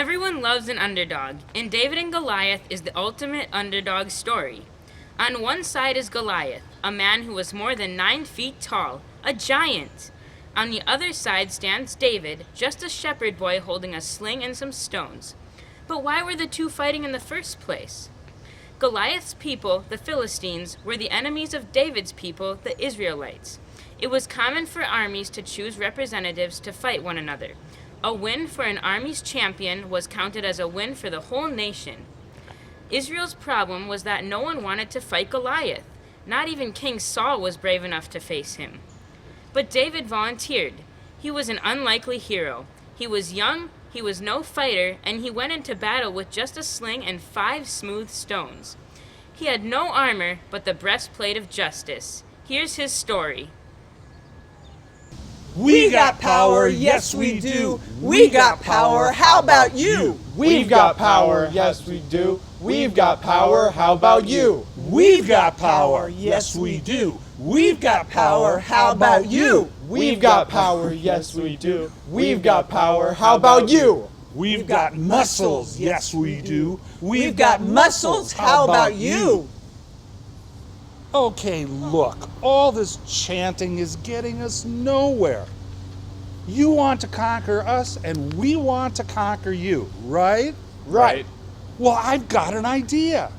Everyone loves an underdog, and David and Goliath is the ultimate underdog story. On one side is Goliath, a man who was more than 9 feet tall, a giant. On the other side stands David, just a shepherd boy holding a sling and some stones. But why were the two fighting in the first place? Goliath's people, the Philistines, were the enemies of David's people, the Israelites. It was common for armies to choose representatives to fight one another. A win for an army's champion was counted as a win for the whole nation. Israel's problem was that no one wanted to fight Goliath. Not even King Saul was brave enough to face him. But David volunteered. He was an unlikely hero. He was young, he was no fighter, and he went into battle with just a sling and 5 smooth stones. He had no armor but the breastplate of justice. Here's his story. We got power, yes we do. We got power, how about you? We've got power, yes we do. We've got power, how about you? We've got power, yes we do. We've got power, how about you? We've got power, yes we do. We've got power, how about you? We've got muscles, yes we do. We've got muscles, how about you? Okay, look, all this chanting is getting us nowhere. You want to conquer us, and we want to conquer you, right? Right. Well, I've got an idea.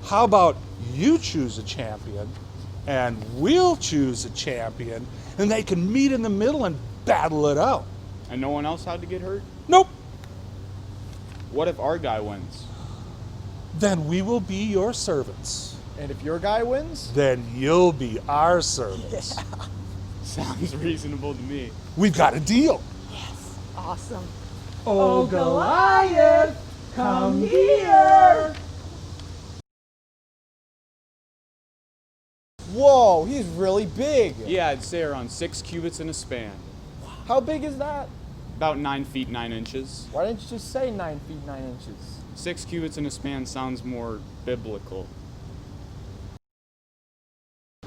How about you choose a champion, and we'll choose a champion, and they can meet in the middle and battle it out. And no one else had to get hurt? Nope. What if our guy wins? Then we will be your servants. And if your guy wins? Then you'll be our servants. Yeah. Sounds reasonable to me. We've got a deal. Yes. Awesome. Oh, Goliath, come here. Whoa, he's really big. Yeah, I'd say around 6 cubits in a span. How big is that? About 9 feet 9 inches. Why didn't you just say 9 feet 9 inches? 6 cubits in a span sounds more biblical.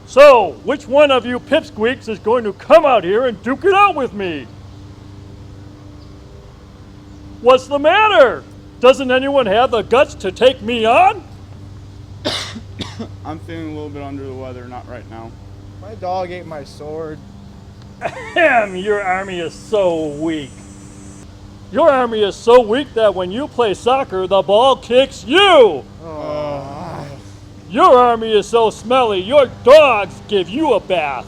So, which one of you pipsqueaks is going to come out here and duke it out with me? What's the matter? Doesn't anyone have the guts to take me on? I'm feeling a little bit under the weather, not right now. My dog ate my sword. Ahem, your army is so weak. Your army is so weak that when you play soccer, the ball kicks you. Your army is so smelly, your dogs give you a bath.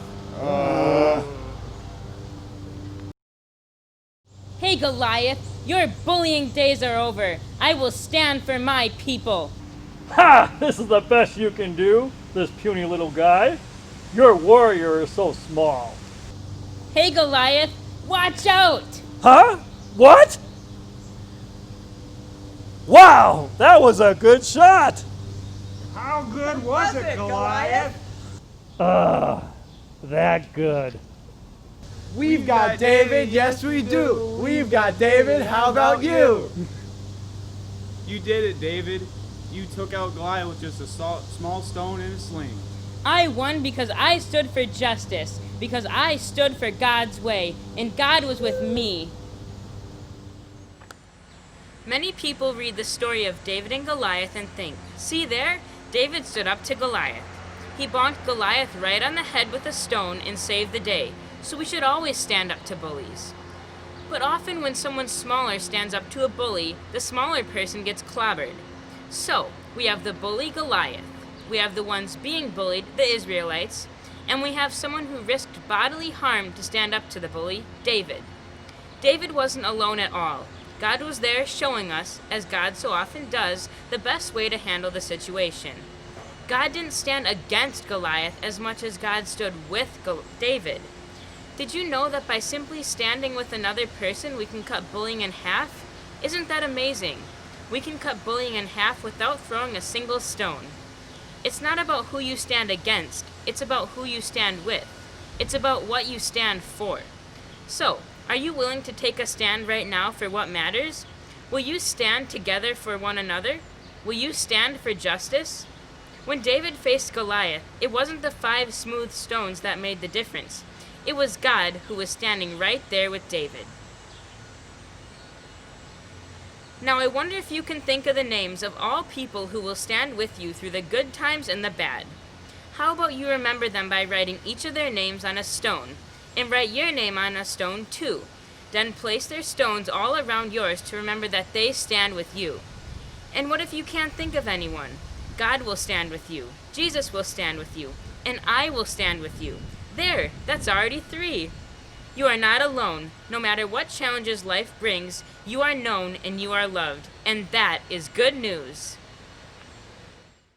Hey Goliath, your bullying days are over. I will stand for my people. Ha! This is the best you can do, this puny little guy. Your warrior is so small. Hey Goliath, watch out! Huh? What? Wow, that was a good shot. How good was it, Goliath? That good. We've got David, yes we do. We've got David, how about you? You did it, David. You took out Goliath with just a small stone and a sling. I won because I stood for justice, because I stood for God's way, and God was with me. Many people read the story of David and Goliath and think, see there, David stood up to Goliath. He bonked Goliath right on the head with a stone and saved the day, so we should always stand up to bullies. But often when someone smaller stands up to a bully, the smaller person gets clobbered. So, we have the bully Goliath. We have the ones being bullied, the Israelites, and we have someone who risked bodily harm to stand up to the bully, David. David wasn't alone at all. God was there showing us, as God so often does, the best way to handle the situation. God didn't stand against Goliath as much as God stood with David. Did you know that by simply standing with another person we can cut bullying in half? Isn't that amazing? We can cut bullying in half without throwing a single stone. It's not about who you stand against, it's about who you stand with. It's about what you stand for. So, are you willing to take a stand right now for what matters? Will you stand together for one another? Will you stand for justice? When David faced Goliath, it wasn't the 5 smooth stones that made the difference. It was God who was standing right there with David. Now I wonder if you can think of the names of all people who will stand with you through the good times and the bad. How about you remember them by writing each of their names on a stone, and write your name on a stone too. Then place their stones all around yours to remember that they stand with you. And what if you can't think of anyone? God will stand with you, Jesus will stand with you, and I will stand with you. There, that's already 3. You are not alone. No matter what challenges life brings, you are known and you are loved, and that is good news.